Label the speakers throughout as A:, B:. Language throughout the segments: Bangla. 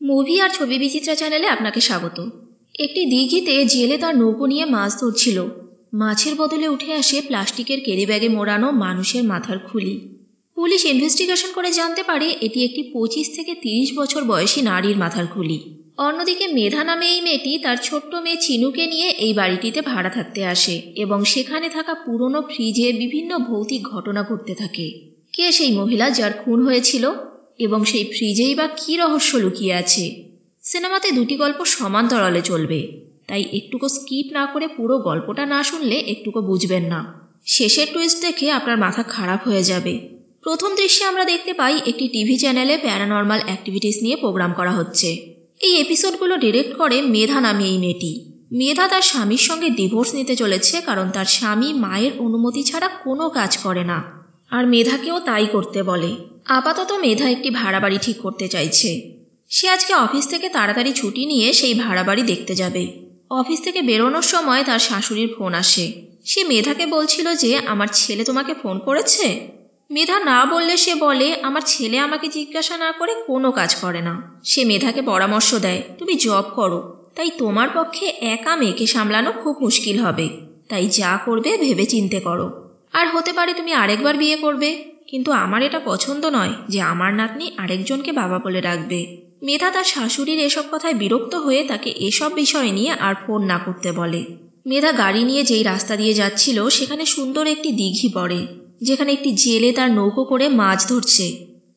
A: মুভি আর ছবি বিচিত্রা চ্যানেলে আপনাকে স্বাগত। একটি দিঘিতে জেলে তার নৌকো নিয়ে মাছ ধরছিল। মাছের বদলে উঠে আসে প্লাস্টিকের ক্যারি ব্যাগে মোড়ানো মানুষের মাথার খুলি। পুলিশ ইনভেস্টিগেশন করে জানতে পারে এটি একটি 25 থেকে 30 বছর বয়সী নারীর মাথার খুলি। অন্যদিকে মেধা নামে এই মেয়েটি তার ছোট্ট মেয়ে চিনুকে নিয়ে এই বাড়িটিতে ভাড়া থাকতে আসে এবং সেখানে থাকা পুরনো ফ্রিজে বিভিন্ন ভৌতিক ঘটনা ঘটতে থাকে। কে সেই মহিলা যার খুন হয়েছিল এবং সেই ফ্রিজেই বা কী রহস্য লুকিয়ে আছে? সিনেমাতে দুটি গল্প সমান্তরালে চলবে, তাই একটুকু স্কিপ না করে পুরো গল্পটা না শুনলে একটুকু বুঝবেন না। শেষের টুইস্ট দেখে আপনার মাথা খারাপ হয়ে যাবে। প্রথম দৃশ্যে আমরা দেখতে পাই একটি টিভি চ্যানেলে প্যারানর্মাল অ্যাক্টিভিটিস নিয়ে প্রোগ্রাম করা হচ্ছে। এই এপিসোডগুলো ডিরেক্ট করে মেধা নামে এই মেয়েটি। মেধা তার স্বামীর সঙ্গে ডিভোর্স নিতে চলেছে, কারণ তার স্বামী মায়ের অনুমতি ছাড়া কোনো কাজ করে না, আর মেধাকেও তাই করতে বলে। আপাতত মেধা একটি ভাড়া বাড়ি ঠিক করতে চাইছে। সে আজকে অফিস থেকে তাড়াতাড়ি ছুটি নিয়ে সেই ভাড়া বাড়ি দেখতে যাবে। অফিস থেকে বেরোনোর সময় তার শাশুড়ির ফোন আসে। সে মেধাকে বলছিল যে আমার ছেলে তোমাকে ফোন করেছে। মেধা না বললে সে বলে আমার ছেলে আমাকে জিজ্ঞাসা না করে কোনো কাজ করে না। সে মেধাকে পরামর্শ দেয়, তুমি জব করো, তাই তোমার পক্ষে একা মেয়েকে সামলানো খুব মুশকিল হবে, তাই যা করবে ভেবে চিন্তে করো। আর হতে পারে তুমি আরেকবার বিয়ে করবে, কিন্তু আমার এটা পছন্দ নয় যে আমার নাতনি আরেকজনকে বাবা বলে ডাকবে। মেধা তার শাশুড়ির এসব কথায় বিরক্ত হয়ে তাকে এসব বিষয় নিয়ে আর ফোন না করতে বলে। মেধা গাড়ি নিয়ে যেই রাস্তা দিয়ে যাচ্ছিল সেখানে সুন্দর একটি দিঘি পড়ে, যেখানে একটি জেলে তার নৌকো করে মাছ ধরছে।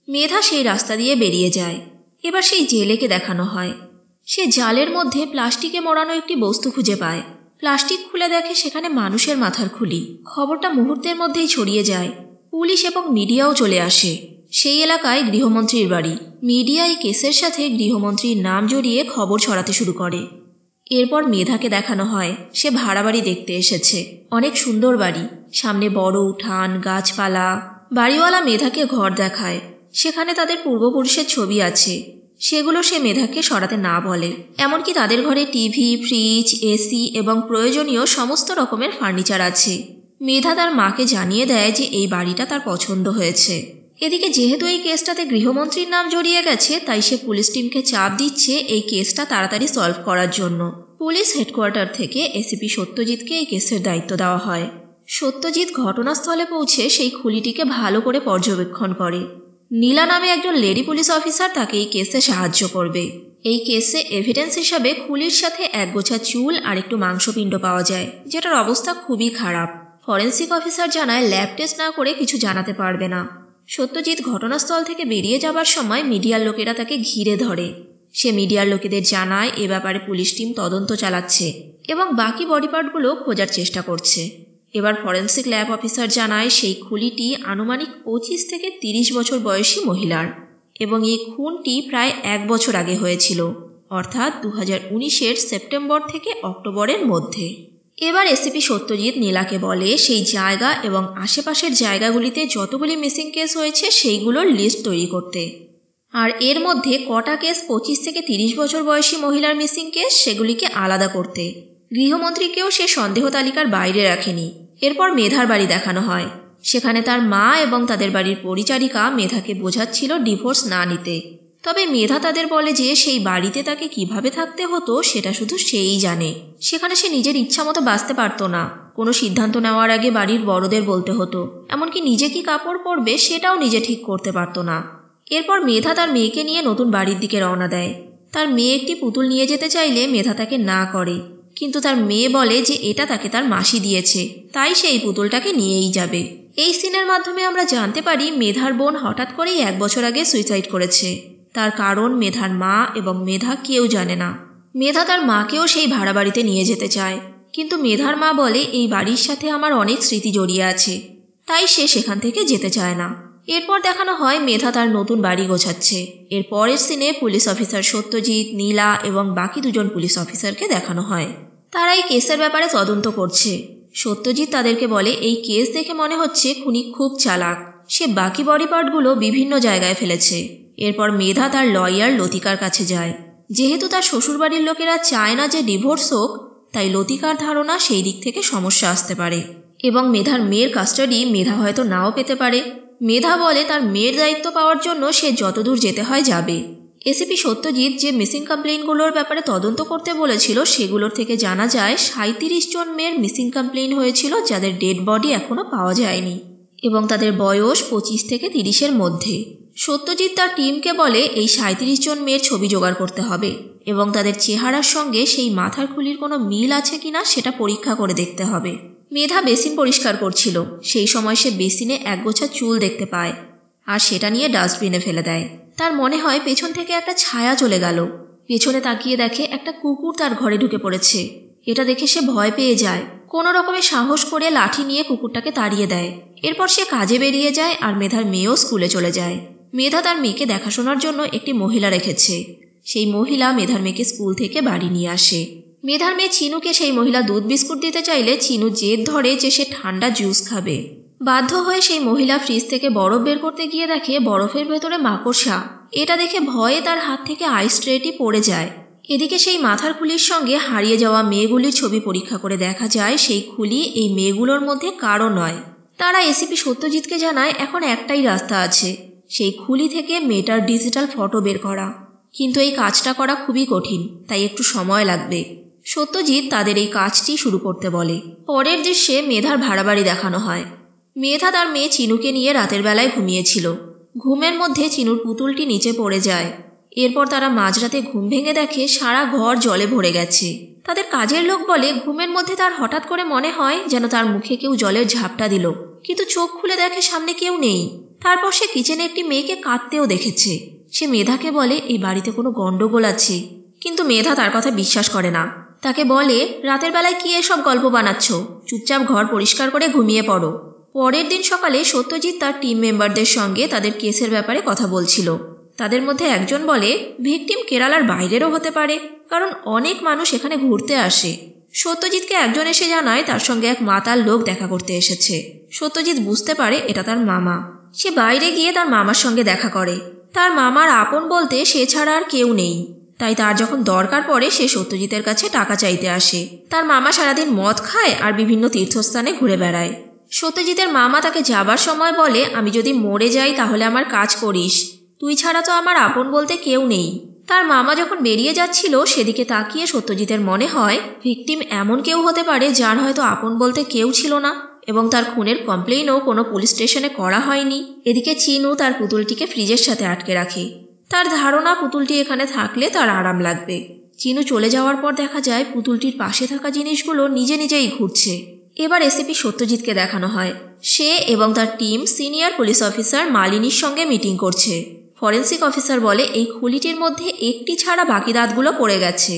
A: মেধা সেই রাস্তা দিয়ে বেরিয়ে যায়। এবার সেই জেলেকে দেখানো হয়। সে জালের মধ্যে প্লাস্টিকে মোড়ানো একটি বস্তু খুঁজে পায়। প্লাস্টিক খুলে দেখে সেখানে মানুষের মাথার খুলি। খবরটা মুহূর্তের মধ্যেই ছড়িয়ে যায়। পুলিশ এবং মিডিয়াও চলে আসে। সেই এলাকায় গৃহমন্ত্রীর বাড়ি। মিডিয়া এই কেসের সাথে গৃহমন্ত্রীর নাম জড়িয়ে খবর ছড়াতে শুরু করে। এরপর মেধাকে দেখানো হয় সে ভাড়া বাড়ি দেখতে এসেছে। অনেক সুন্দর বাড়ি, সামনে বড় উঠান, গাছপালা। বাড়িওয়ালা মেধাকে ঘর দেখায়। সেখানে তাদের পূর্বপুরুষের ছবি আছে, সেগুলো সে মেধাকে সরাতে না বলে। এমনকি তাদের ঘরে টিভি, ফ্রিজ, এসি এবং প্রয়োজনীয় সমস্ত রকমের ফার্নিচার আছে। মেধা তার মাকে জানিয়ে দেয় যে এই বাড়িটা তার পছন্দ হয়েছে। এদিকে যেহেতু এই কেসটাতে গৃহমন্ত্রীর নাম জড়িয়ে গেছে, তাই সে পুলিশ টিমকে চাপ দিচ্ছে এই কেসটা তাড়াতাড়ি সলভ করার জন্য। পুলিশ হেডকোয়ার্টার থেকে এসিপি সত্যজিৎকে এই কেসের দায়িত্ব দেওয়া হয়। সত্যজিৎ ঘটনাস্থলে পৌঁছে সেই খুলিটিকে ভালো করে পর্যবেক্ষণ করে। নীলা নামে একজন লেডি পুলিশ অফিসার তাকে এই কেসে সাহায্য করবে। এই কেসে এভিডেন্স হিসাবে খুলির সাথে একগোছা চুল আর একটু মাংসপিণ্ড পাওয়া যায়, যেটার অবস্থা খুবই খারাপ। ফরেন্সিক অফিসার জানায় ল্যাব টেস্ট না করে কিছু জানাতে পারবে না। সত্যজিৎ ঘটনাস্থল থেকে বেরিয়ে যাবার সময় মিডিয়ার লোকেরা তাকে ঘিরে ধরে। সে মিডিয়ার লোকেদের জানায় এ ব্যাপারে পুলিশ টিম তদন্ত চালাচ্ছে এবং বাকি বডি পার্টগুলো খোঁজার চেষ্টা করছে। এবার ফরেন্সিক ল্যাব অফিসার জানায় সেই খুলিটি আনুমানিক 25 থেকে 30 বছর বয়সী মহিলার, এবং এই খুনটি প্রায় 1 বছর আগে হয়েছিল, অর্থাৎ 2019-এর সেপ্টেম্বর থেকে অক্টোবরের মধ্যে। এবার এসিপি সত্যজিৎ নীলাকে বলে সেই জায়গা এবং আশেপাশের জায়গাগুলিতে যতগুলি মিসিং কেস হয়েছে সেইগুলোর লিস্ট তৈরি করতে, আর এর মধ্যে কটা কেস 25 থেকে 30 বছর বয়সী মহিলার মিসিং কেস সেগুলিকে আলাদা করতে। গৃহমন্ত্রীকেও সে সন্দেহ তালিকার বাইরে রাখেনি। এরপর মেধার বাড়ি দেখানো হয়। সেখানে তার মা এবং তাদের বাড়ির পরিচারিকা মেধাকে বোঝাচ্ছিল ডিভোর্স না নিতে। তবে মেধা তাদের বলে যে সেই বাড়িতে তাকে কিভাবে থাকতে হতো সেটা শুধু সেই জানে। সেখানে সে নিজের ইচ্ছা মতো বাঁচতে পারত না। কোনো সিদ্ধান্ত নেওয়ার আগে বাড়ির বড়দের বলতে হতো, এমনকি নিজে কি কাপড় পরবে সেটাও নিজে ঠিক করতে পারত না। এরপর মেধা তার মেয়েকে নিয়ে নতুন বাড়ির দিকে রওনা দেয়। তার মেয়ে একটি পুতুল নিয়ে যেতে চাইলে মেধা তাকে না করে, কিন্তু তার মেয়ে বলে যে এটা তাকে তার মাসি দিয়েছে, তাই সে এই পুতুলটাকে নিয়েই যাবে। এই সিনের মাধ্যমে আমরা জানতে পারি মেধার বোন হঠাৎ করেই 1 বছর আগে সুইসাইড করেছে। তার কারণ মেধার মা এবং মেধা কেউ জানে না। মেধা তার মাকেও সেই ভাড়া বাড়িতে নিয়ে যেতে চায়, কিন্তু মেধার মা বলে এই বাড়ির সাথে আমার অনেক স্মৃতি জড়িয়ে আছে, তাই সে সেখান থেকে যেতে চায় না। এরপর দেখানো হয় মেধা তার নতুন বাড়ি গোছাচ্ছে। এর পরের সিনে পুলিশ অফিসার সত্যজিৎ, নীলা এবং বাকি 2জন পুলিশ অফিসারকে দেখানো হয়। তারা এই কেসের ব্যাপারে তদন্ত করছে। সত্যজিৎ তাদেরকে বলে এই কেস দেখে মনে হচ্ছে খুনি খুব চালাক, সে বাকি বডি পার্টগুলো বিভিন্ন জায়গায় ফেলেছে। এরপর মেধা তার লয়ার লতিকার কাছে যায়। যেহেতু তার শ্বশুরবাড়ির লোকেরা চায় না যে ডিভোর্স হোক, তাই লতিকার ধারণা সেই দিক থেকে সমস্যা আসতে পারে এবং মেধার মেয়ের কাস্টাডি মেধা হয়তো নাও পেতে পারে। মেধা বলে তার মেয়ের দায়িত্ব পাওয়ার জন্য সে যতদূর যেতে হয় যাবে। এসিপি সত্যজিৎ যে মিসিং কমপ্লেইনগুলোর ব্যাপারে তদন্ত করতে বলেছিল সেগুলোর থেকে জানা যায় 37 জন মেয়ের মিসিং কমপ্লেইন হয়েছিল যাদের ডেড বডি এখনও পাওয়া যায়নি এবং তাদের বয়স 25 থেকে 30-এর মধ্যে। সত্যজিৎ তার টিমকে বলে এই 37 জন মেয়ের ছবি জোগাড় করতে হবে এবং তাদের চেহারার সঙ্গে সেই মাথার খুলির কোনো মিল আছে কিনা সেটা পরীক্ষা করে দেখতে হবে। মেধা বেসিন পরিষ্কার করছিল, সেই সময় সে বেসিনে একগোছা চুল দেখতে পায় আর সেটা নিয়ে ডাস্টবিনে ফেলে দেয়। তার মনে হয় পেছন থেকে একটা ছায়া চলে গেল। পেছনে তাকিয়ে দেখে একটা কুকুর তার ঘরে ঢুকে পড়েছে। এটা দেখে সে ভয় পেয়ে যায়। কোনো রকমে সাহস করে লাঠি নিয়ে কুকুরটাকে তাড়িয়ে দেয়। এরপর সে কাজে বেরিয়ে যায় আর মেধার মেয়েও স্কুলে চলে যায়। মেধা তার মেয়েকে দেখাশোনার জন্য একটি মহিলা রেখেছে। সেই মহিলা মেধার মেয়েকে স্কুল থেকে বাড়ি নিয়ে আসে। মেধার মেয়ে চিনুকে সেই মহিলা দুধ বিস্কুট দিতে চাইলে চিনু জেদ ধরে যে সে ঠান্ডা জুস খাবে। বাধ্য হয়ে সেই মহিলা ফ্রিজ থেকে বরফ বের করতে গিয়ে দেখে বরফের ভেতরে মাকড়সা। এটা দেখে ভয়ে তার হাত থেকে আইস ট্রেটি পড়ে যায়। এদিকে সেই মাথার খুলির সঙ্গে হারিয়ে যাওয়া মেয়েগুলির ছবি পরীক্ষা করে দেখা যায় সেই খুলি এই মেয়েগুলোর মধ্যে কারো নয়। তারা এসিপি সত্যজিৎকে জানায় এখন একটাই রাস্তা আছে, সেই খুলি থেকে মেয়েটার ডিজিটাল ফটো বের করা। কিন্তু এই কাজটা করা খুবই কঠিন, তাই একটু সময় লাগবে। সত্যজিৎ তাদের এই কাজটি শুরু করতে বলে। পরের দৃশ্যে মেধার ভাড়া বাড়ি দেখানো হয়। মেধা তার মেয়ে চিনুকে নিয়ে রাতের বেলায় ঘুমিয়েছিল। ঘুমের মধ্যে চিনুর পুতুলটি নিচে পড়ে যায়। এরপর তারা মাঝরাতে ঘুম ভেঙে দেখে সারা ঘর জলে ভরে গেছে। তাদের কাজের লোক বলে ঘুমের মধ্যে তার হঠাৎ করে মনে হয় যেন তার মুখে কেউ জলের ঝাপটা দিল, কিন্তু চোখ খুলে দেখে সামনে কেউ নেই। তারপর সে কিচেনে একটি মেয়েকে কাঁদতেও দেখেছে। সে মেধাকে বলে এই বাড়িতে কোনো গন্ডগোল আছে, কিন্তু মেধা তার কথা বিশ্বাস করে না। তাকে বলে রাতের বেলায় কি এসব গল্প বানাচ্ছ, চুপচাপ ঘর পরিষ্কার করে ঘুমিয়ে পড়ো। পরের দিন সকালে সত্যজিৎ তার টিম মেম্বারদের সঙ্গে তাদের কেসের ব্যাপারে কথা বলছিল। তাদের মধ্যে একজন বলে ভিকটিম কেরালার বাইরেরও হতে পারে, কারণ অনেক মানুষ এখানে ঘুরতে আসে। সত্যজিৎকে একজন এসে জানায় তার সঙ্গে এক মাতাল লোক দেখা করতে এসেছে। সত্যজিৎ বুঝতে পারে এটা তার মামা। সে বাইরে গিয়ে তার মামার সঙ্গে দেখা করে। তার মামার আপন বলতে সে ছাড়া আর কেউ নেই, তাই তার যখন দরকার পড়ে সে সত্যজিতের কাছে টাকা চাইতে আসে। তার মামা সারাদিন মদ খায় আর বিভিন্ন তীর্থস্থানে ঘুরে বেড়ায়। সত্যজিতের মামা তাকে যাবার সময় বলে আমি যদি মরে যাই তাহলে আমার কাজ করিস, তুই ছাড়া তো আমার আপন বলতে কেউ নেই। তার মামা যখন বেরিয়ে যাচ্ছিল সেদিকে তাকিয়ে সত্যজিতের মনে হয় ভিকটিম এমন কেউ হতে পারে যার হয়তো আপন বলতে কেউ ছিল না এবং তার খুনের কমপ্লেইনও কোনো পুলিশ স্টেশনে করা হয়নি। এদিকে চিনু তার পুতুলটিকে ফ্রিজের সাথে আটকে রাখে। তার ধারণা পুতুলটি এখানে থাকলে তার আরাম লাগবে। চিনু চলে যাওয়ার পর দেখা যায় পুতুলটির পাশে থাকা জিনিসগুলো নিজে নিজেই ঘুরছে। এবার এসিপি সত্যজিৎকে দেখানো হয় সে এবং তার টিম সিনিয়র পুলিশ অফিসার মালিনীর সঙ্গে মিটিং করছে। ফরেন্সিক অফিসার বলে এই খুলিটির মধ্যে একটি ছাড়া বাকি দাঁতগুলো পড়ে গেছে।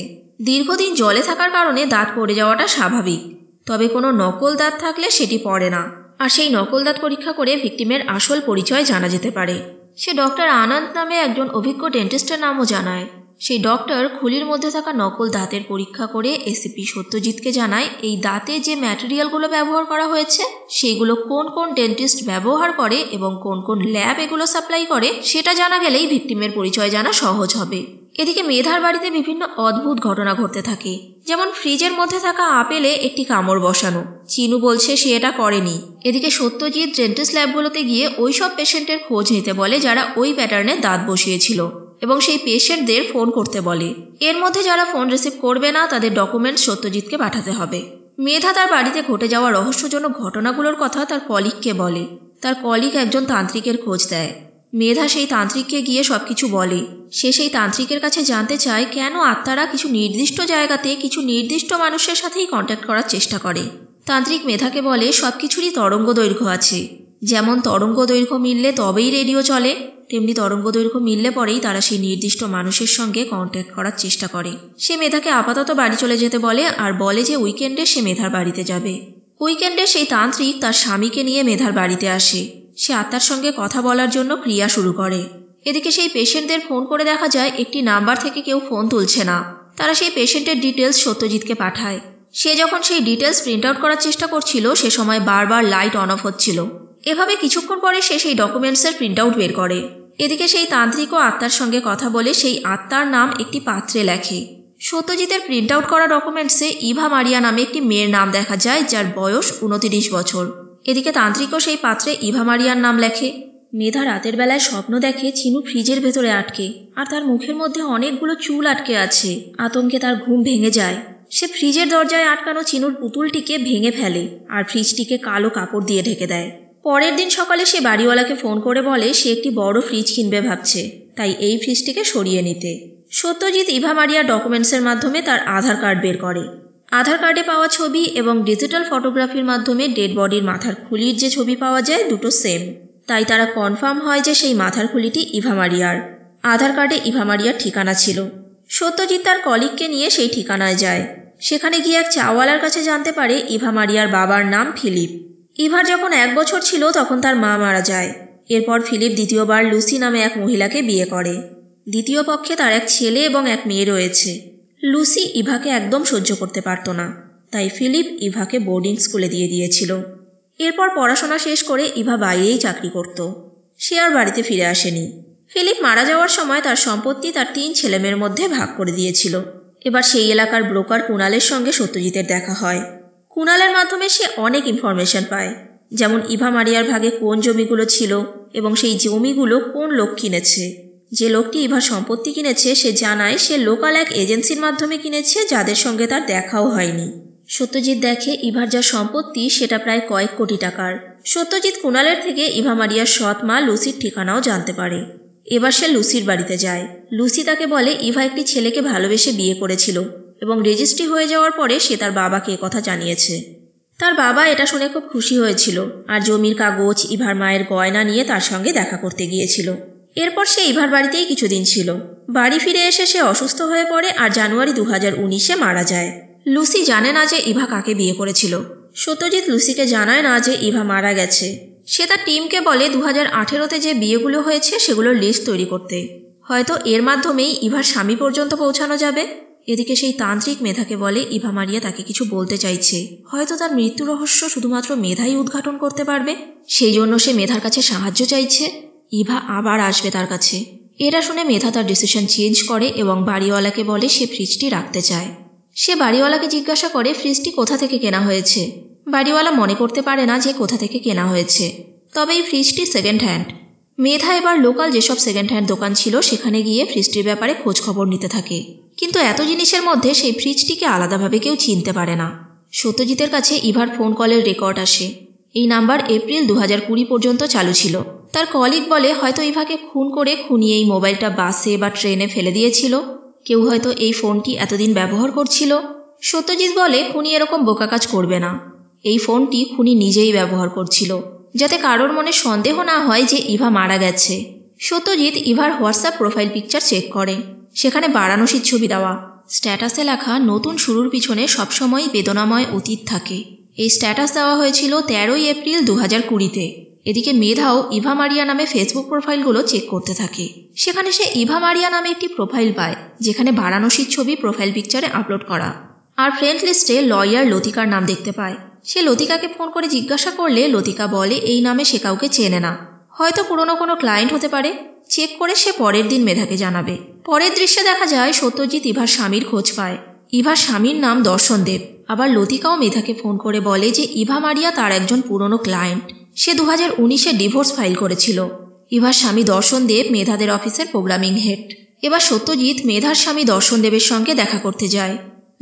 A: দীর্ঘদিন জলে থাকার কারণে দাঁত পড়ে যাওয়াটা স্বাভাবিক, তবে কোনো নকল দাঁত থাকলে সেটি পড়ে না। আর সেই নকল দাঁত পরীক্ষা করে ভিকটিমের আসল পরিচয় জানা যেতে পারে। সে ডক্টর আনন্দ নামে একজন অভিজ্ঞ ডেন্টিস্টের নামও জানায়। সেই ডক্টর খুলির মধ্যে থাকা নকল দাঁতের পরীক্ষা করে এসিপি সত্যজিৎকে জানায় এই দাঁতে যে ম্যাটেরিয়ালগুলো ব্যবহার করা হয়েছে সেইগুলো কোন কোন ডেন্টিস্ট ব্যবহার করে এবং কোন কোন ল্যাব এগুলো সাপ্লাই করে সেটা জানা গেলেই ভিকটিমের পরিচয় জানা সহজ হবে। এদিকে মেধার বাড়িতে বিভিন্ন অদ্ভুত ঘটনা ঘটতে থাকে, যেমন ফ্রিজের মধ্যে থাকা আপেলে একটি কামড় বসানো। চিনু বলছে সে এটা করেনি। এদিকে সত্যজিৎ ডেন্টিস্ট ল্যাবগুলোতে গিয়ে ওই সব পেশেন্টের খোঁজ নিতে বলে যারা ওই প্যাটার্নে দাঁত বসিয়েছিল এবং সেই পেশেন্টদের ফোন করতে বলে। এর মধ্যে যারা ফোন রিসিভ করবে না তাদের ডকুমেন্টস সত্যজিৎকে পাঠাতে হবে। মেধা তার বাড়িতে ঘটে যাওয়া রহস্যজনক ঘটনাগুলোর কথা তার কলিগকে বলে। তার কলিগ একজন তান্ত্রিকের খোঁজ দেয়। মেধা সেই তান্ত্রিককে গিয়ে সবকিছু বলে। সে সেই তান্ত্রিকের কাছে জানতে চায় কেন আত্মারা কিছু নির্দিষ্ট জায়গাতে কিছু নির্দিষ্ট মানুষের সাথেই কন্ট্যাক্ট করার চেষ্টা করে। তান্ত্রিক মেধাকে বলে সবকিছুরই তরঙ্গ দৈর্ঘ্য আছে, যেমন তরঙ্গ দৈর্ঘ্য মিললে তবেই রেডিও চলে, তেমনি তরঙ্গ দৈর্ঘ্য মিললে পরেই তারা সেই নির্দিষ্ট মানুষের সঙ্গে কন্ট্যাক্ট করার চেষ্টা করে। সে মেধাকে আপাতত বাড়ি চলে যেতে বলে আর বলে যে উইকেন্ডে সে মেধার বাড়িতে যাবে। উইকেন্ডে সেই তান্ত্রিক তার স্বামীকে নিয়ে মেধার বাড়িতে আসে। সে আত্মার সঙ্গে কথা বলার জন্য ক্রিয়া শুরু করে। এদিকে সেই পেশেন্টদের ফোন করে দেখা যায় একটি নাম্বার থেকে কেউ ফোন তুলছে না। তারা সেই পেশেন্টের ডিটেলস সত্যজিৎকে পাঠায়। সে যখন সেই ডিটেলস প্রিন্ট আউট করার চেষ্টা করছিল সে সময় বারবার লাইট অন অফ হচ্ছিল। এভাবে কিছুক্ষণ পরে সে সেই ডকুমেন্টসের প্রিন্ট আউট বের করে। এদিকে সেই তান্ত্রিকও আত্মার সঙ্গে কথা বলে সেই আত্মার নাম একটি পাত্রে লেখে। সত্যজিতের প্রিন্ট আউট করা ডকুমেন্টসে ইভা মারিয়া নামে একটি মেয়ের নাম দেখা যায় যার বয়স 29 বছর। এদিকে তান্ত্রিকও সেই পাত্রে ইভা মারিয়ার নাম লেখে। মেধা রাতের বেলায় স্বপ্ন দেখে চিনু ফ্রিজের ভেতরে আটকে, আর তার মুখের মধ্যে অনেকগুলো চুল আটকে আছে। আতঙ্কে তার ঘুম ভেঙে যায়। সে ফ্রিজের দরজায় আটকানো চিনুর পুতুলটিকে ভেঙে ফেলে আর ফ্রিজটিকে কালো কাপড় দিয়ে ঢেকে দেয়। পরের দিন সকালে সে বাড়িওয়ালাকে ফোন করে বলে সে একটি বড় ফ্রিজ কিনবে ভাবছে, তাই এই ফ্রিজটিকে সরিয়ে নিতে। সত্যজিৎ ইভা মারিয়ার ডকুমেন্টসের মাধ্যমে তার আধার কার্ড বের করে। আধার কার্ডে পাওয়া ছবি এবং ডিজিটাল ফটোগ্রাফির মাধ্যমে ডেড বডির মাথার খুলির যে ছবি পাওয়া যায় দুটো সেম। তাই তারা কনফার্ম হয় যে সেই মাথার খুলিটি ইভা মারিয়ার। আধার কার্ডে ইভা মারিয়ার ঠিকানা ছিল। সত্যজিৎ তার কলিগকে নিয়ে সেই ঠিকানায় যায়। সেখানে গিয়ে এক চাওয়ালার কাছে জানতে পারে ইভা মারিয়ার বাবার নাম ফিলিপ। ইভার যখন 1 বছর ছিল তখন তার মা মারা যায়। এরপর ফিলিপ দ্বিতীয়বার লুসি নামে এক মহিলাকে বিয়ে করে। দ্বিতীয় পক্ষে তার এক ছেলে এবং এক মেয়ে রয়েছে। লুসি ইভাকে একদম সহ্য করতে পারত না, তাই ফিলিপ ইভাকে বোর্ডিং স্কুলে দিয়ে দিয়েছিল। এরপর পড়াশোনা শেষ করে ইভা বাইরেই চাকরি করত। সে আর বাড়িতে ফিরে আসেনি। ফিলিপ মারা যাওয়ার সময় তার সম্পত্তি তার 3 ছেলেমেয়ের মধ্যে ভাগ করে দিয়েছিল। এবার সেই এলাকার ব্রোকার কুণালের সঙ্গে সত্যজিতের দেখা হয়। কুণালের মাধ্যমে সে অনেক ইনফরমেশন পায়, যেমন ইভা মারিয়ার ভাগে কোন জমিগুলো ছিল এবং সেই জমিগুলো কোন লোক কিনেছে। যে লোকটি ইভার সম্পত্তি কিনেছে সে জানায় সে লোকাল এক এজেন্সির মাধ্যমে কিনেছে, যাদের সঙ্গে তার দেখাও হয়নি। সত্যজিৎ দেখে ইভার যা সম্পত্তি সেটা প্রায় কয়েক কোটি টাকার। সত্যজিৎ কুণালের থেকে ইভা মারিয়ার সৎ মা লুসির ঠিকানাও জানতে পারে। এবার সে লুসির বাড়িতে যায়। লুসি তাকে বলে ইভা একটি ছেলেকে ভালোবেসে বিয়ে করেছিল এবং রেজিস্ট্রি হয়ে যাওয়ার পরে সে তার বাবাকে কথা জানিয়েছে। তার বাবা এটা শুনে খুব খুশি হয়েছিল আর জমির কাগজ, ইভার মায়ের গয়না নিয়ে তার সঙ্গে দেখা করতে গিয়েছিল। এরপর সে ইভার বাড়িতেই কিছুদিন ছিল। বাড়ি ফিরে এসে সে অসুস্থ হয়ে পড়ে আর জানুয়ারি 2019-এ মারা যায়। লুসি জানে না যে ইভা কাকে বিয়ে করেছিল। সত্যজিৎ লুসিকে জানায় না যে ইভা মারা গেছে। সে তার টিমকে বলে 2018-তে যে বিয়েগুলো হয়েছে সেগুলোর লিস্ট তৈরি করতে। হয়তো এর মাধ্যমেই ইভার স্বামী পর্যন্ত পৌঁছানো যাবে। এদিকে সেই তান্ত্রিক মেধাকে বলে ইভা মারিয়া তাকে কিছু বলতে চাইছে, হয়তো তার মৃত্যু রহস্য শুধুমাত্র মেধাই উদ্ঘাটন করতে পারবে। সেই জন্য সে মেধার কাছে সাহায্য চাইছে। ইভা আবার আসবে তার কাছে। এটা শুনে মেধা তার ডিসিশন চেঞ্জ করে এবং বাড়িওয়ালাকে বলে সে ফ্রিজটি রাখতে চায়। সে বাড়িওয়ালাকে জিজ্ঞাসা করে ফ্রিজটি কোথা থেকে কেনা হয়েছে। বাড়িওয়ালা মনে করতে পারে না যে কোথা থেকে কেনা হয়েছে, তবে এই ফ্রিজটি সেকেন্ড হ্যান্ড। মেধা এবার লোকাল যেসব সেকেন্ড হ্যান্ড দোকান ছিল সেখানে গিয়ে ফ্রিজটির ব্যাপারে খোঁজ খবর নিতে থাকে। কিন্তু এত জিনিসের মধ্যে সেই ফ্রিজটিকে আলাদাভাবে কেউ চিনতে পারে না। সত্যজিতের কাছে ইভার ফোন কলের রেকর্ড আসে। এই নাম্বার এপ্রিল 2020 পর্যন্ত চালু ছিল। তার কলিগ বলে হয়তো ইভাকে খুন করে খুনিয়ে এই মোবাইলটা বাসে বা ট্রেনে ফেলে দিয়েছিল। কেউ হয়তো এই ফোনটি এতদিন ব্যবহার করছিল। সত্যজিৎ বলে খুনি এরকম বোকা কাজ করবে না। এই ফোনটি খুনি নিজেই ব্যবহার করছিল, যাতে কারোর মনে সন্দেহ না হয় যে ইভা মারা গেছে। সত্যজিৎ ইভার হোয়াটসঅ্যাপ প্রোফাইল পিকচার চেক করে। সেখানে বারাণসীর ছবি দেওয়া। স্ট্যাটাসে লেখা নতুন শুরুর পিছনে সবসময় বেদনাময় অতীত থাকে। এই স্ট্যাটাস দেওয়া হয়েছিল 13 এপ্রিল 2020-তে। এদিকে মেধাও ইভা মারিয়া নামে ফেসবুক প্রোফাইলগুলো চেক করতে থাকে। সেখানে সে ইভা মারিয়া নামে একটি প্রোফাইল পায়, যেখানে বারাণসীর ছবি প্রোফাইল পিকচারে আপলোড করা। আর ফ্রেন্ড লিস্টে লয়ার লতিকার নাম দেখতে পায়। সে লতিকাকে ফোন করে জিজ্ঞাসা করলে লতিকা বলে এই নামে সে কাউকে চেনে না, হয়তো পুরনো কোনো ক্লায়েন্ট হতে পারে। চেক করে সে পরের দিন মেধাকে জানাবে। পরের দৃশ্যে দেখা যায় সত্যজিৎ ইভার স্বামীর খোঁজ পায়। ইভার স্বামীর নাম দর্শন দেব। আবার লতিকাও মেধাকে ফোন করে বলে যে ইভা মারিয়া তার একজন পুরনো ক্লায়েন্ট। সে 2019-এ ডিভোর্স ফাইল করেছিল। ইভার স্বামী দর্শন দেব মেধাদের অফিসের প্রোগ্রামিং হেড। এবার সত্যজিৎ মেধার স্বামী দর্শন দেবের সঙ্গে দেখা করতে যায়।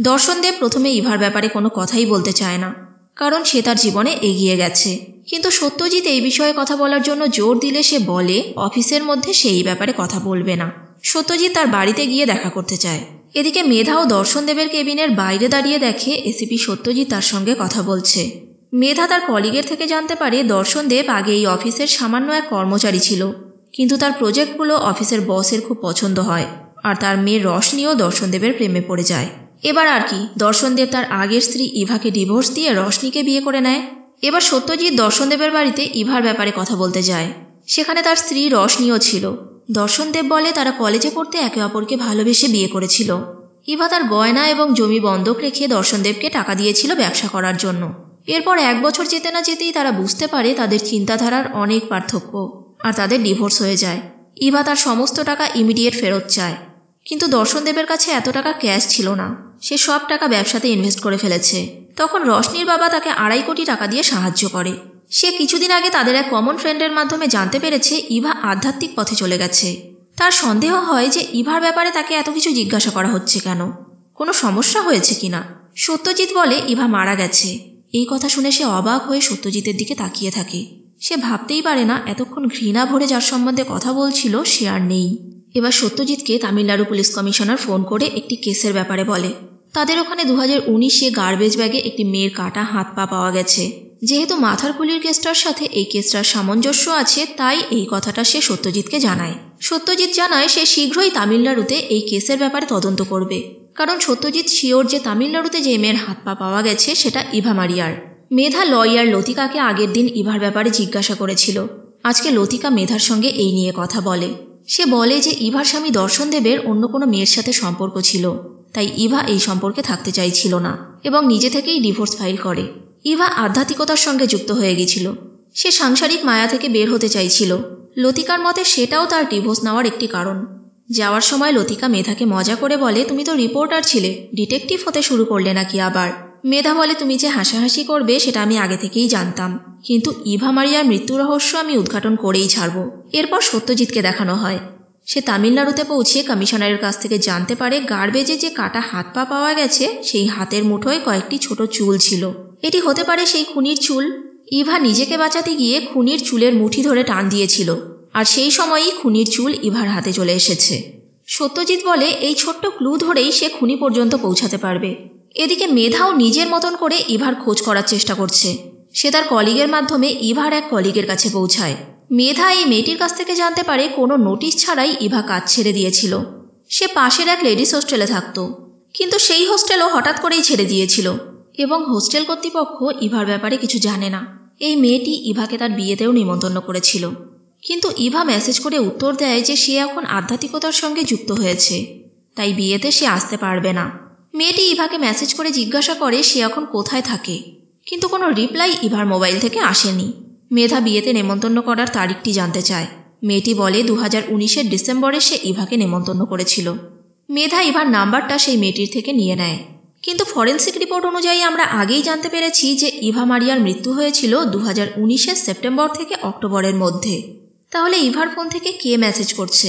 A: দর্শন দেব প্রথমে ইভার ব্যাপারে কোনো কথাই বলতে চায় না, কারণ সে তার জীবনে এগিয়ে গেছে। কিন্তু সত্যজিৎ এই বিষয়ে কথা বলার জন্য জোর দিলে সে বলে অফিসের মধ্যে সে এই ব্যাপারে কথা বলবে না। সত্যজিৎ তার বাড়িতে গিয়ে দেখা করতে চায়। এদিকে মেধা ও দর্শন দেবের কেবিনের বাইরে দাঁড়িয়ে দেখে এসিপি সত্যজিৎ তার সঙ্গে কথা বলছে। মেধা তার কলিগের থেকে জানতে পারে দর্শন দেব আগে এই অফিসের সামান্য এক কর্মচারী ছিল, কিন্তু তার প্রজেক্টগুলো অফিসের বসের খুব পছন্দ হয় আর তার মেয়ে রশনিও দর্শন দেবের প্রেমে পড়ে যায়। এবার আর কি, দর্শন দেব তার আগের স্ত্রী ইভাকে ডিভোর্স দিয়ে রশনিকে বিয়ে করে নেয়। এবার সত্যজিৎ দর্শন দেবের বাড়িতে ইভার ব্যাপারে কথা বলতে যায়। সেখানে তার স্ত্রী রশনিও ছিল। দর্শন দেব বলে তারা কলেজে পড়তে একে অপরকে ভালোবেসে বিয়ে করেছিল। ইভা তার গয়না এবং জমি বন্ধক রেখে দর্শন দেবকে টাকা দিয়েছিল ব্যবসা করার জন্য। এরপর 1 বছর যেতে না যেতেই তারা বুঝতে পারে তাদের চিন্তাধারার অনেক পার্থক্য আর তাদের ডিভোর্স হয়ে যায়। ইভা তার সমস্ত টাকা ইমিডিয়েট ফেরত চায়, কিন্তু দর্শন দেবের কাছে এত টাকা ক্যাশ ছিল না। সে সব টাকা ব্যবসাতে ইনভেস্ট করে ফেলেছে। তখন রশনির বাবা তাকে 2.5 কোটি টাকা দিয়ে সাহায্য করে। সে কিছুদিন আগে তাদের এক কমন ফ্রেন্ডের মাধ্যমে জানতে পেরেছে ইভা আধ্যাত্মিক পথে চলে গেছে। তার সন্দেহ হয় যে ইভার ব্যাপারে তাকে এত কিছু জিজ্ঞাসা করা হচ্ছে কেন, কোনো সমস্যা হয়েছে কিনা। সত্যজিৎ বলে ইভা মারা গেছে। এই কথা শুনে সে অবাক হয়ে সত্যজিতের দিকে তাকিয়ে থাকে। সে ভাবতেই পারে না এতক্ষণ ঘৃণা ভরে যার সম্বন্ধে কথা বলছিল সে আর নেই। এবার সত্যজিৎকে তামিলনাড়ু পুলিশ কমিশনার ফোন করে একটি কেসের ব্যাপারে বলে। তাদের ওখানে 2019-এ গার্বেজ ব্যাগে একটি মেয়ের কাটা হাত পা পাওয়া গেছে। যেহেতু মাথার খুলির কেসটার সাথে এই কেসটার সামঞ্জস্য আছে, তাই এই কথাটা সে সত্যজিৎকে জানায়। সত্যজিৎ জানায় সে শীঘ্রই তামিলনাড়ুতে এই কেসের ব্যাপারে তদন্ত করবে, কারণ সত্যজিৎ শিওর যে তামিলনাড়ুতে যে মেয়ের হাত পা পাওয়া গেছে সেটা ইভা মারিয়ার। মেধা লয়ার লতিকাকে আগের দিন ইভার ব্যাপারে জিজ্ঞাসা করেছিল। আজকে লতিকা মেধার সঙ্গে এই নিয়ে কথা বলে। সে বলে যে ইভার স্বামী দর্শন দেবের অন্য কোনো মেয়ের সাথে সম্পর্ক ছিল, তাই ইভা এই সম্পর্কে থাকতে চাইছিল না এবং নিজে থেকেই ডিভোর্স ফাইল করে। ইভা আধ্যাত্মিকতার সঙ্গে যুক্ত হয়ে গিয়েছিল। সে সাংসারিক মায়া থেকে বের হতে চাইছিল। লতিকার মতে সেটাও তার ডিভোর্স নেওয়ার একটি কারণ। যাওয়ার সময় লতিকা মেধাকে মজা করে বলে, তুমি তো রিপোর্টার ছিলে, ডিটেকটিভ হতে শুরু করলে নাকি আবার? মেধা বলে, তুমি যে হাসাহাসি করবে সেটা আমি আগে থেকেই জানতাম, কিন্তু ইভা মারিয়ার মৃত্যু রহস্য আমি উদ্ঘাটন করেই ছাড়ব। এরপর সত্যজিৎকে দেখানো হয়। সে তামিলনাড়ুতে পৌঁছে কমিশনারের কাছ থেকে জানতে পারে গার্বেজে যে কাটা হাত পা পাওয়া গেছে সেই হাতের মুঠোয় কয়েকটি ছোট চুল ছিল। এটি হতে পারে সেই খুনির চুল। ইভা নিজেকে বাঁচাতে গিয়ে খুনির চুলের মুঠি ধরে টান দিয়েছিল, আর সেই সময়ই খুনির চুল ইভার হাতে চলে এসেছে। সত্যজিৎ বলে এই ছোট্ট ক্লু ধরেই সে খুনি পর্যন্ত পৌঁছাতে পারবে। এদিকে মেধাও নিজের মতন করে ইভার খোঁজ করার চেষ্টা করছে। সে তার কলিগের মাধ্যমে ইভার এক কলিগের কাছে পৌঁছায়। মেধা এই মেয়েটির কাছ থেকে জানতে পারে কোনো নোটিশ ছাড়াই ইভা কাজ ছেড়ে দিয়েছিল। সে পাশের এক লেডিস হোস্টেলে থাকত, কিন্তু সেই হোস্টেলও হঠাৎ করেই ছেড়ে দিয়েছিল এবং হোস্টেল কর্তৃপক্ষ ইভার ব্যাপারে কিছু জানে না। এই মেয়েটি ইভাকে তার বিয়েতেও নিমন্ত্রণ করেছিল, কিন্তু ইভা মেসেজ করে উত্তর দেয় যে সে এখন আধ্যাত্মিকতার সঙ্গে যুক্ত হয়েছে, তাই বিয়েতে সে আসতে পারবে না। মেয়েটি ইভাকে মেসেজ করে জিজ্ঞাসা করে সে এখন কোথায় থাকে, কিন্তু কোনো রিপ্লাই ইভার মোবাইল থেকে আসেনি। মেধা বিয়েতে নেমন্তন্ন করার তারিখটি জানতে চায়। মেয়েটি বলে 2019-এর ডিসেম্বরে সে ইভাকে নেমন্তন্ন করেছিল। মেধা ইভার নাম্বারটা সেই মেয়েটির থেকে নিয়ে নেয়, কিন্তু ফরেন্সিক রিপোর্ট অনুযায়ী আমরা আগেই জানতে পেরেছি যে ইভা মারিয়ার মৃত্যু হয়েছিল 2019-এর সেপ্টেম্বর থেকে অক্টোবরের মধ্যে। তাহলে ইভার ফোন থেকে কে মেসেজ করছে?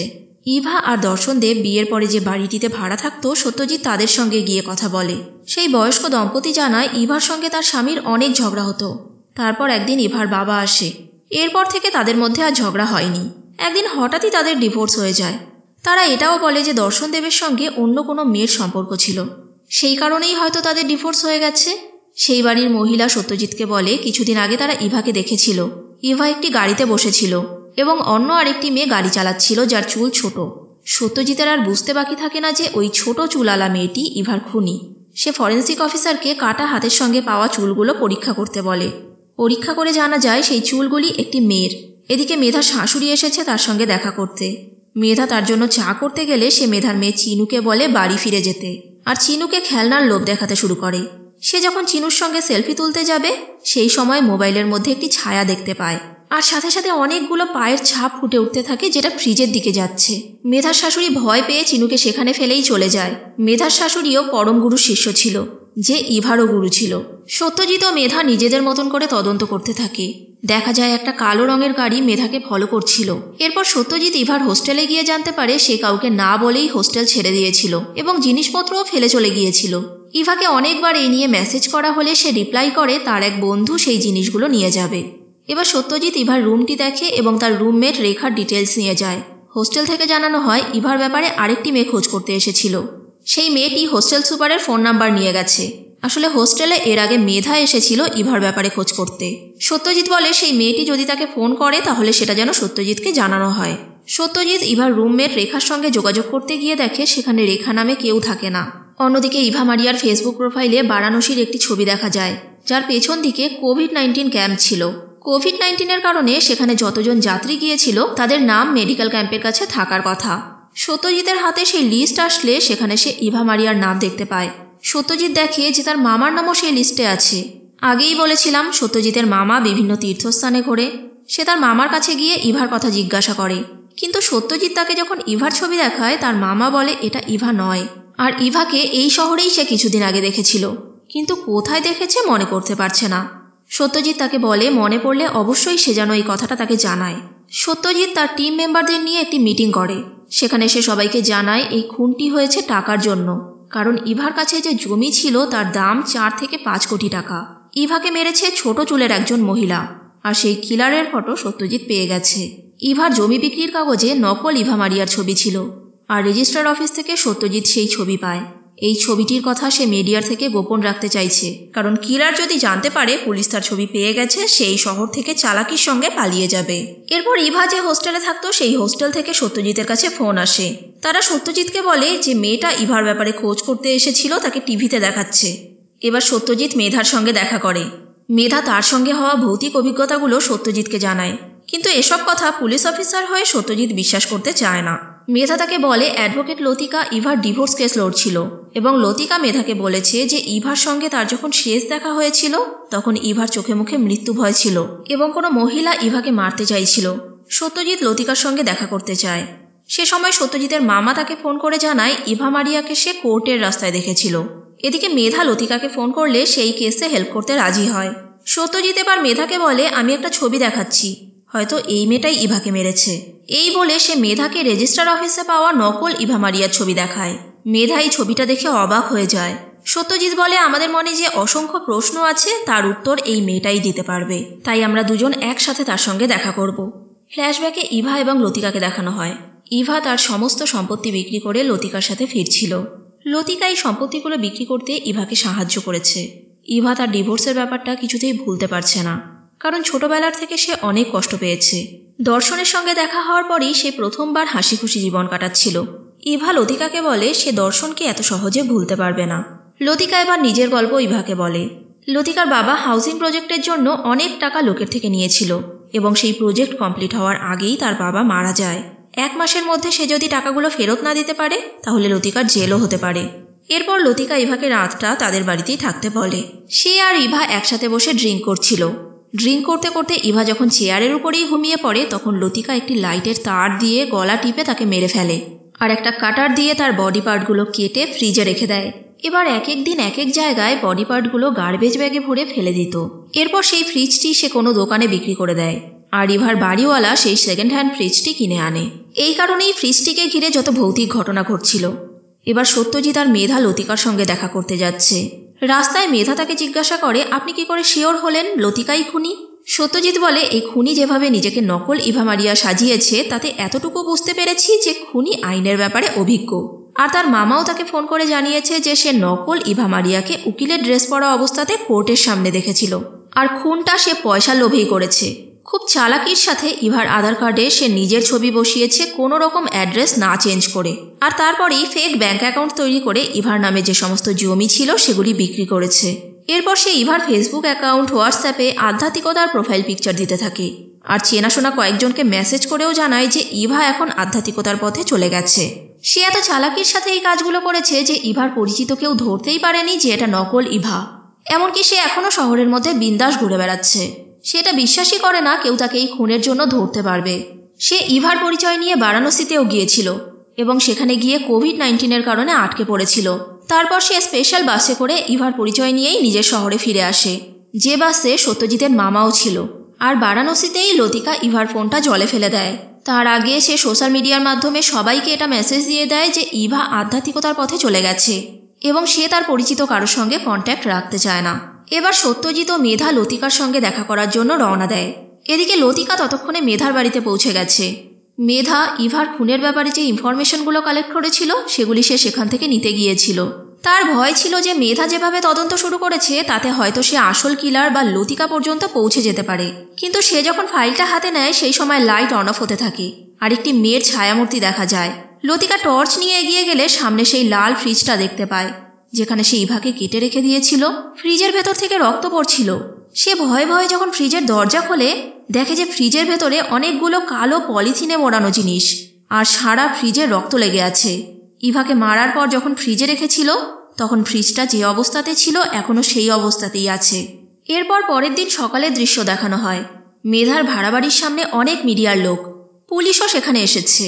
A: ইভা আর দর্শন দেব বিয়ের পরে যে বাড়িটিতে ভাড়া থাকতো, সত্যজিৎ তাদের সঙ্গে গিয়ে কথা বলে। সেই বয়স্ক দম্পতি জানায় ইভার সঙ্গে তার স্বামীর অনেক ঝগড়া হতো। তারপর একদিন ইভার বাবা আসে। এরপর থেকে তাদের মধ্যে আর ঝগড়া হয়নি। একদিন হঠাৎই তাদের ডিভোর্স হয়ে যায়। তারা এটাও বলে যে দর্শন দেবের সঙ্গে অন্য কোনো মেয়ের সম্পর্ক ছিল, সেই কারণেই হয়তো তাদের ডিভোর্স হয়ে গেছে। সেই বাড়ির মহিলা সত্যজিৎকে বলে কিছুদিন আগে তারা ইভাকে দেখেছিল। ইভা একটি গাড়িতে বসেছিল এবং অন্য আরেকটি মেয়ে গাড়ি চালাচ্ছিল যার চুল ছোট। সত্যজিতের আর বুঝতে বাকি থাকে না যে ওই ছোট চুলালা মেয়েটি ইভার খুনি। সে ফরেন্সিক অফিসারকে কাটা হাতের সঙ্গে পাওয়া চুলগুলো পরীক্ষা করতে বলে। পরীক্ষা করে জানা যায় সেই চুলগুলি একটি মেয়ের। এদিকে মেধার শাশুড়ি এসেছে তার সঙ্গে দেখা করতে। মেধা তার জন্য চা করতে গেলে সে মেধার মেয়ে চিনুকে বলে বাড়ি ফিরে যেতে, আর চিনুকে খেলনার লোভ দেখাতে শুরু করে। সে যখন চিনুর সঙ্গে সেলফি তুলতে যাবে সেই সময় মোবাইলের মধ্যে একটি ছায়া দেখতে পায়, আর সাথে সাথে অনেকগুলো পায়ের ছাপ ফুটে উঠতে থাকে যেটা ফ্রিজের দিকে যাচ্ছে। মেধার শাশুড়ি ভয় পেয়ে চিনুকে সেখানে ফেলেই চলে যায়। মেধার শাশুড়িও পরম গুরুর শিষ্য ছিল, যে ইভারও গুরু ছিল। সত্যজিৎ ও মেধা নিজেদের মতন করে তদন্ত করতে থাকে। দেখা যায় একটা কালো রঙের গাড়ি মেধাকে ফলো করছিল। এরপর সত্যজিৎ ইভার হোস্টেলে গিয়ে জানতে পারে সে কাউকে না বলেই হোস্টেল ছেড়ে দিয়েছিল এবং জিনিসপত্রও ফেলে চলে গিয়েছিল। ইভাকে অনেকবার এই নিয়ে মেসেজ করা হলে সে রিপ্লাই করে তার এক বন্ধু সেই জিনিসগুলো নিয়ে যাবে। এবার সত্যজিৎ ইভার রুমটি দেখে এবং তার রুমমেট রেখার ডিটেলস নিয়ে যায়। হোস্টেল থেকে জানানো হয় ইভার ব্যাপারে আরেকটি মেয়ে খোঁজ করতে এসেছিল। সেই মেয়েটি হোস্টেল সুপারের ফোন নাম্বার নিয়ে গেছে। আসলে হোস্টেলে এর আগে মেধা এসেছিল ইভার ব্যাপারে খোঁজ করতে। সত্যজিৎ বলে সেই মেয়েটি যদি তাকে ফোন করে তাহলে সেটা যেন সত্যজিৎকে জানানো হয়। সত্যজিৎ ইভার রুমমেট রেখার সঙ্গে যোগাযোগ করতে গিয়ে দেখে সেখানে রেখা নামে কেউ থাকে না। অন্যদিকে ইভা মারিয়ার ফেসবুক প্রোফাইলে বারাণসীর একটি ছবি দেখা যায়, যার পেছন দিকে কোভিড-19 ক্যাম্প ছিল। কোভিড-19-এর কারণে সেখানে যতজন যাত্রী গিয়েছিল তাদের নাম মেডিকেল ক্যাম্পের কাছে থাকার কথা। সত্যজিতের হাতে সেই লিস্ট আসলে সেখানে সে ইভা মারিয়ার নাম দেখতে পায়। সত্যজিৎ দেখে যে তার মামার নামও সেই লিস্টে আছে। আগেই বলেছিলাম সত্যজিতের মামা বিভিন্ন তীর্থস্থানে ঘোরে। সে তার মামার কাছে গিয়ে ইভার কথা জিজ্ঞাসা করে, কিন্তু সত্যজিৎ তাকে যখন ইভার ছবি দেখায় তার মামা বলে এটা ইভা নয়, আর ইভাকে এই শহরেই সে কিছুদিন আগে দেখেছিল, কিন্তু কোথায় দেখেছে মনে করতে পারছে না। সত্যজিৎ তাকে বলে মনে পড়লে অবশ্যই সে যেন এই কথাটা তাকে জানায়। সত্যজিৎ তার টিম মেম্বারদের নিয়ে একটি মিটিং করে। সেখানে সে সবাইকে জানায় এই খুনটি হয়েছে টাকার জন্য, কারণ ইভার কাছে যে জমি ছিল তার দাম 4 থেকে 5 কোটি টাকা। ইভাকে মেরেছে ছোট চুলের একজন মহিলা, আর সেই কিলারের ফটো সত্যজিৎ পেয়ে গেছে। ইভার জমি বিক্রির কাগজে নকল ইভা মারিয়ার ছবি ছিল, আর রেজিস্ট্রার অফিস থেকে সত্যজিৎ সেই ছবি পায়। এই ছবিটির কথা সে মিডিয়ার থেকে গোপন রাখতে চাইছে, কারণ কিলার যদি জানতে পারে পুলিশ তার ছবি পেয়ে গেছে, সেই শহর থেকে চালাকির সঙ্গে পালিয়ে যাবে। এরপর ইভা যে হোস্টেলে থাকতো সেই হোস্টেল থেকে সত্যজিতের কাছে ফোন আসে। তারা সত্যজিৎকে বলে যে মেয়েটা ইভার ব্যাপারে খোঁজ করতে এসেছিল, তাকে টিভিতে দেখাচ্ছে। এবার সত্যজিৎ মেধার সঙ্গে দেখা করে। মেধা তার সঙ্গে হওয়া ভৌতিক অভিজ্ঞতাগুলো সত্যজিৎকে জানায়, কিন্তু এসব কথা পুলিশ অফিসার হয়ে সত্যজিৎ বিশ্বাস করতে চায় না। মেধা তাকে বলে অ্যাডভোকেট লতিকা ইভার ডিভোর্স কেস লড়ছিল, এবং লতিকা মেধাকে বলেছে যে ইভার সঙ্গে তার যখন শেষ দেখা হয়েছিল তখন ইভার চোখে মুখে মৃত্যু ভয় ছিল এবং কোনো মহিলা ইভাকে মারতে চাইছিল। সত্যজিৎ লতিকার সঙ্গে দেখা করতে চায়। সে সময় সত্যজিতের মামা তাকে ফোন করে জানায় ইভা মারিয়াকে সে কোর্টের রাস্তায় দেখেছিল। এদিকে মেধা লতিকাকে ফোন করলে সেই কেসে হেল্প করতে রাজি হয়। সত্যজিৎ এবার মেধাকে বলে আমি একটা ছবি দেখাচ্ছি, হয়তো এই মেয়েটাই ইভাকে মেরেছে। এই বলে সে মেধাকে রেজিস্ট্রার অফিসে পাওয়া নকল ইভা মারিয়ার ছবি দেখায়। মেধা এই ছবিটা দেখে অবাক হয়ে যায়। সত্যজিৎ বলে আমাদের মনে যে অসংখ্য প্রশ্ন আছে তার উত্তর এই মেয়েটাই দিতে পারবে, তাই আমরা দুজন একসাথে তার সঙ্গে দেখা করব। ফ্ল্যাশব্যাকে ইভা এবং লতিকাকে দেখানো হয়। ইভা তার সমস্ত সম্পত্তি বিক্রি করে লতিকার সাথে ফিরছিল। লতিকা এই সম্পত্তিগুলো বিক্রি করতে ইভাকে সাহায্য করেছে। ইভা তার ডিভোর্সের ব্যাপারটা কিছুতেই ভুলতে পারছে না, কারণ ছোটবেলার থেকে সে অনেক কষ্ট পেয়েছে। দর্শনের সঙ্গে দেখা হওয়ার পরই সে প্রথমবার হাসি খুশি জীবন কাটাচ্ছিল। ইভা লতিকাকে বলে সে দর্শনকে এত সহজে ভুলতে পারবে না। লতিকা এবার নিজের গল্প ইভাকে বলে। লতিকার বাবা হাউজিং প্রজেক্টের জন্য অনেক টাকা লোকের থেকে নিয়েছিল, এবং সেই প্রজেক্ট কমপ্লিট হওয়ার আগেই তার বাবা মারা যায়। 1 মাসের মধ্যে সে যদি টাকাগুলো ফেরত না দিতে পারে তাহলে লতিকার জেলও হতে পারে। এরপর লতিকা ইভাকে রাতটা তাদের বাড়িতেই থাকতে বলে। সে আর ইভা একসাথে বসে ড্রিঙ্ক করছিল। ড্রিঙ্ক করতে করতে ইভা যখন চেয়ারের উপরেই ঘুমিয়ে পড়ে তখন লতিকা একটি লাইটের তার দিয়ে গলা টিপে তাকে মেরে ফেলে, আর একটা কাটার দিয়ে তার বডি পার্টগুলো কেটে ফ্রিজে রেখে দেয়। এবার এক এক দিন এক এক জায়গায় বডি পার্টগুলো গার্বেজ ব্যাগে ভরে ফেলে দিত। এরপর সেই ফ্রিজটি সে কোনো দোকানে বিক্রি করে দেয়, আর ইভার বাড়িওয়ালা সেই সেকেন্ড হ্যান্ড ফ্রিজটি কিনে আনে। এই কারণেই ফ্রিজটিকে ঘিরে যত ভৌতিক ঘটনা ঘটছিল। এবার সত্যজিৎ আর মেধা লতিকার সঙ্গে দেখা করতে যাচ্ছে। রাস্তায় মেধা তাকে জিজ্ঞাসা করে আপনি কি করে শিওর হলেন লতিকাই খুনি? সত্যজিৎ বলে এই খুনি যেভাবে নিজেকে নকল ইভা মারিয়া সাজিয়েছে তাতে এতটুকু বুঝতে পেরেছি যে খুনি আইনের ব্যাপারে অভিজ্ঞ। আর তার মামাও তাকে ফোন করে জানিয়েছে যে সে নকল ইভা মারিয়াকে উকিলের ড্রেস পরা অবস্থাতে কোর্টের সামনে দেখেছিল, আর খুনটা সে পয়সার লোভেই করেছে। খুব চালাকির সাথে ইভার আধার কার্ডে সে নিজের ছবি বসিয়েছে কোনো রকম অ্যাড্রেস না চেঞ্জ করে, আর তারপরেই ফেক ব্যাঙ্ক অ্যাকাউন্ট তৈরি করে ইভার নামে যে সমস্ত জমি ছিল সেগুলি বিক্রি করেছে। এরপর সে ইভার ফেসবুক অ্যাকাউন্ট, হোয়াটসঅ্যাপে আধ্যাত্মিকতার প্রোফাইল পিকচার দিতে থাকে, আর চেনাশোনা কয়েকজনকে মেসেজ করেও জানায় যে ইভা এখন আধ্যাত্মিকতার পথে চলে গেছে। সে এত চালাকির সাথে এই কাজগুলো করেছে যে ইভার পরিচিত কেউ ধরতেই পারেনি যে এটা নকল ইভা। এমনকি সে এখনও শহরের মধ্যে বিন্দাস ঘুরে বেড়াচ্ছে। সে এটা বিশ্বাসই করে না কেউ তাকে এই খুনের জন্য ধরতে পারবে। সে ইভার পরিচয় নিয়ে বারাণসীতেও গিয়েছিল এবং সেখানে গিয়ে কোভিড-19-এর কারণে আটকে পড়েছিল। তারপর সে স্পেশাল বাসে করে ইভার পরিচয় নিয়েই নিজের শহরে ফিরে আসে, যে বাসে সত্যজিতের মামাও ছিল। আর বারাণসীতেই লতিকা ইভার ফোনটা জলে ফেলে দেয়। তার আগে সে সোশ্যাল মিডিয়ার মাধ্যমে সবাইকে এটা মেসেজ দিয়ে দেয় যে ইভা আধ্যাত্মিকতার পথে চলে গেছে এবং সে তার পরিচিত কারোর সঙ্গে কন্ট্যাক্ট রাখতে চায় না। এবার সত্যজিৎ ও মেধা লতিকার সঙ্গে দেখা করার জন্য রওনা দেয়। এদিকে লতিকা ততক্ষণে মেধার বাড়িতে পৌঁছে গেছে। মেধা ইভার খুনের ব্যাপারে যে ইনফরমেশনগুলো কালেক্ট করেছিল সেগুলি সে সেখান থেকে নিতে গিয়েছিল। তার ভয় ছিল যে মেধা যেভাবে তদন্ত শুরু করেছে তাতে হয়তো সে আসল কিলার বা লতিকা পর্যন্ত পৌঁছে যেতে পারে। কিন্তু সে যখন ফাইলটা হাতে নেয় সেই সময় লাইট অন অফ হতে থাকে আর একটি মেয়ের ছায়ামূর্তি দেখা যায়। লতিকা টর্চ নিয়ে এগিয়ে গেলে সামনে সেই লাল ফ্রিজটা দেখতে পায় যেখানে সে ইভাকে কেটে রেখে দিয়েছিল। ফ্রিজের ভেতর থেকে রক্ত পড়ছিল। সে ভয়ে ভয়ে যখন ফ্রিজের দরজা খোলে দেখে যে ফ্রিজের ভেতরে অনেকগুলো কালো পলিথিনে মোড়ানো জিনিস, আর সারা ফ্রিজে রক্ত লেগে আছে। ইভাকে মারার পর যখন ফ্রিজে রেখেছিল তখন ফ্রিজটা যে অবস্থাতে ছিল এখনও সেই অবস্থাতেই আছে। এরপর পরের দিন সকালের দৃশ্য দেখানো হয়। মেধার ভাড়া বাড়ির সামনে অনেক মিডিয়ার লোক, পুলিশও সেখানে এসেছে।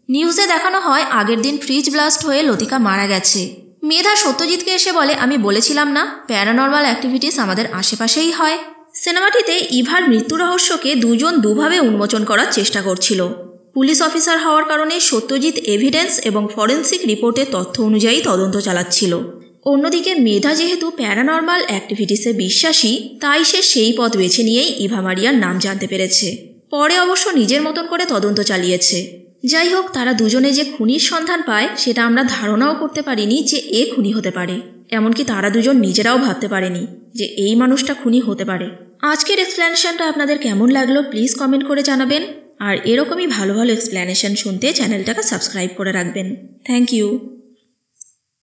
A: নিউজে দেখানো হয় আগের দিন ফ্রিজ ব্লাস্ট হয়ে লতিকা মারা গেছে। মেধা সত্যজিৎকে এসে বলে আমি বলেছিলাম না প্যারানর্মাল অ্যাক্টিভিটিস আমাদের আশেপাশেই হয়। সিনেমাটিতে ইভার মৃত্যু রহস্যকে দুজন দুভাবে উন্মোচন করার চেষ্টা করছিল। পুলিশ অফিসার হওয়ার কারণে সত্যজিৎ এভিডেন্স এবং ফরেন্সিক রিপোর্টের তথ্য অনুযায়ী তদন্ত চালাচ্ছিল। অন্যদিকে মেধা যেহেতু প্যারানর্মাল অ্যাক্টিভিটিসে বিশ্বাসী, তাই সে সেই পথ বেছে নিয়েই ইভা মারিয়ার নাম জানতে পেরেছে। পরে অবশ্য নিজের মতন করে তদন্ত চালিয়েছে। যাই হোক, তারা দুজনে যে খুনির সন্ধান পায় সেটা আমরা ধারণাও করতে পারিনি যে এ খুনি হতে পারে। এমনকি তারা দুজন নিজেরাও ভাবতে পারেনি যে এই মানুষটা খুনি হতে পারে। আজকের এক্সপ্লেনেশনটা আপনাদের কেমন লাগলো প্লিজ কমেন্ট করে জানাবেন। আর এরকমই ভালো ভালো এক্সপ্লেনেশন শুনতে চ্যানেলটাকে সাবস্ক্রাইব করে রাখবেন। Thank you.